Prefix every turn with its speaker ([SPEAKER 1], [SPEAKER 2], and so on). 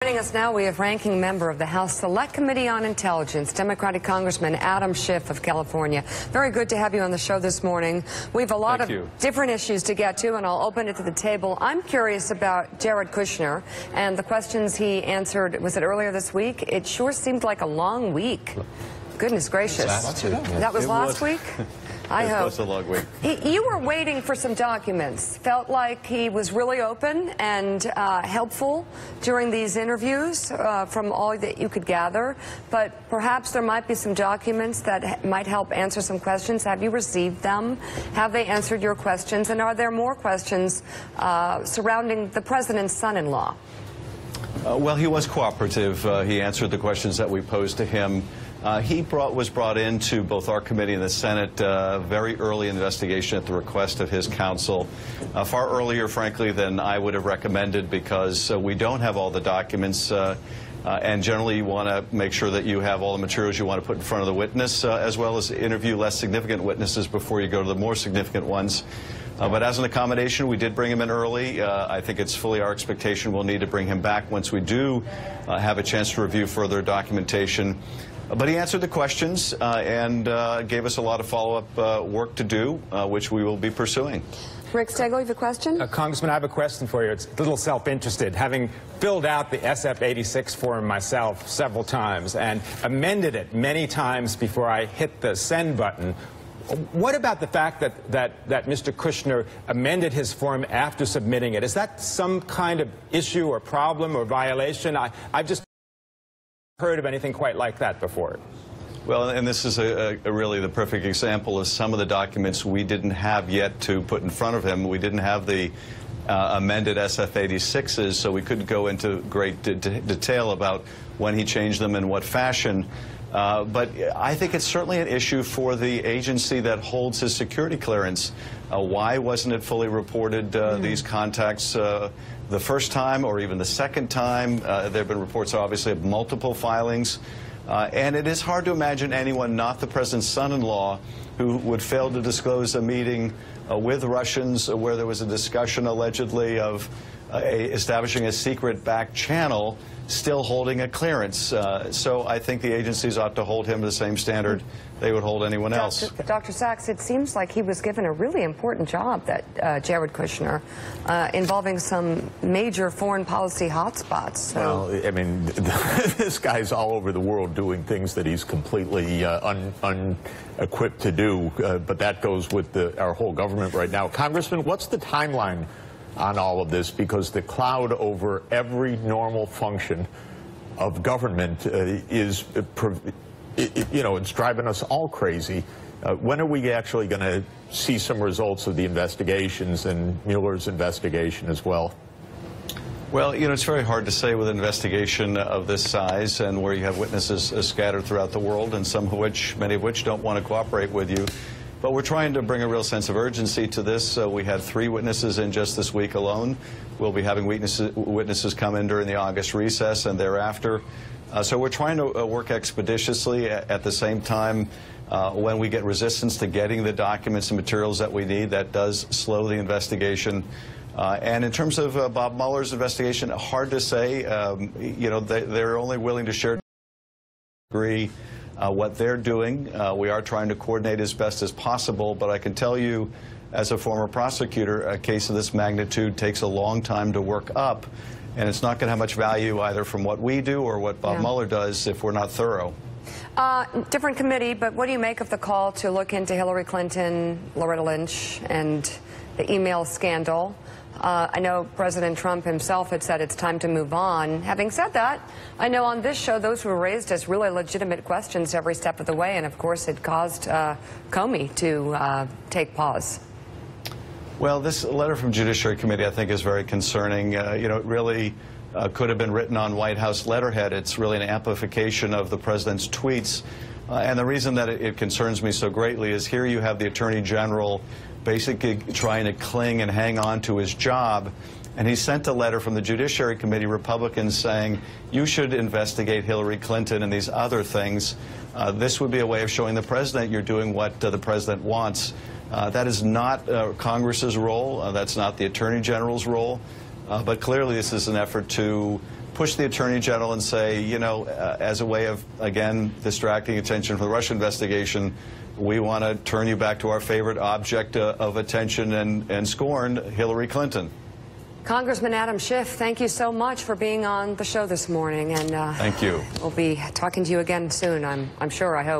[SPEAKER 1] Joining us now, we have ranking member of the House Select Committee on Intelligence, Democratic Congressman Adam Schiff of California. Very good to have you on the show this morning. We have a lot of different issues to get to, and I'll open it to the table. I'm curious about Jared Kushner and the questions he answered. Was it earlier this week? It sure seemed like a long week. Goodness gracious. That was last week? I hope.
[SPEAKER 2] It was a long week.
[SPEAKER 1] You were waiting for some documents. Felt like he was really open and helpful during these interviews from all that you could gather. But perhaps there might be some documents that might help answer some questions. Have you received them? Have they answered your questions? And are there more questions surrounding the president's son-in-law?
[SPEAKER 2] Well, he was cooperative. He answered the questions that we posed to him. He was brought into both our committee and the Senate very early in the investigation at the request of his counsel, far earlier, frankly, than I would have recommended, because we don't have all the documents, and generally you want to make sure that you have all the materials you want to put in front of the witness, as well as interview less significant witnesses before you go to the more significant ones. But as an accommodation, we did bring him in early. I think it's fully our expectation we'll need to bring him back once we do have a chance to review further documentation. But he answered the questions and gave us a lot of follow-up work to do, which we will be pursuing.
[SPEAKER 1] Rick Stegall, you have a question?
[SPEAKER 3] Congressman, I have a question for you. It's a little self-interested. Having filled out the SF-86 form myself several times and amended it many times before I hit the send button, what about the fact that Mr. Kushner amended his form after submitting it? Is that some kind of issue or problem or violation? I've just heard of anything quite like that before.
[SPEAKER 2] Well, and this is really the perfect example of some of the documents we didn't have yet to put in front of him. We didn't have the amended SF-86s, so we couldn't go into great detail about when he changed them and what fashion. But I think it's certainly an issue for the agency that holds his security clearance. Why wasn't it fully reported, these contacts, the first time or even the second time? There have been reports, obviously, of multiple filings. And it is hard to imagine anyone, not the president's son-in-law, who would fail to disclose a meeting with Russians where there was a discussion, allegedly, of establishing a secret back channel, still holding a clearance. So I think the agencies ought to hold him to the same standard they would hold anyone else.
[SPEAKER 1] Dr. Sachs, it seems like he was given a really important job, that Jared Kushner, involving some major foreign policy hotspots. So.
[SPEAKER 4] Well, I mean, this guy's all over the world doing things that he's completely unequipped to do, but that goes with our whole government right now. Congressman, what's the timeline on all of this? Because the cloud over every normal function of government is, you know, it's driving us all crazy. When are we actually going to see some results of the investigations and Mueller's investigation as well?
[SPEAKER 2] Well, you know, it's very hard to say with an investigation of this size and where you have witnesses scattered throughout the world, and many of which don't want to cooperate with you. But we're trying to bring a real sense of urgency to this. We had 3 witnesses in just this week alone. We'll be having witnesses come in during the August recess and thereafter. So we're trying to work expeditiously. At the same time, when we get resistance to getting the documents and materials that we need, that does slow the investigation. And in terms of Bob Mueller's investigation, hard to say. You know, they're only willing to share agree what they're doing. We are trying to coordinate as best as possible, but I can tell you, as a former prosecutor, a case of this magnitude takes a long time to work up, and it's not going to have much value either from what we do or what Bob Mueller does if we're not thorough.
[SPEAKER 1] Different committee, but what do you make of the call to look into Hillary Clinton, Loretta Lynch, and the email scandal? I know President Trump himself had said it's time to move on. Having said that, I know on this show those were raised as really legitimate questions every step of the way, and of course it caused Comey to take pause.
[SPEAKER 2] Well, this letter from Judiciary Committee, I think, is very concerning. You know, it really could have been written on White House letterhead. It's really an amplification of the president's tweets. And the reason that it concerns me so greatly is here you have the Attorney General basically trying to cling and hang on to his job, and he sent a letter from the Judiciary Committee, Republicans, saying you should investigate Hillary Clinton and these other things. This would be a way of showing the president you're doing what the president wants. That is not Congress's role. That's not the Attorney General's role. But clearly this is an effort to push the Attorney General and say, you know, as a way of, again, distracting attention from the Russia investigation, we want to turn you back to our favorite object of attention and scorn, Hillary Clinton.
[SPEAKER 1] Congressman Adam Schiff, thank you so much for being on the show this morning. And
[SPEAKER 2] thank you.
[SPEAKER 1] We'll be talking to you again soon, I'm sure, I hope.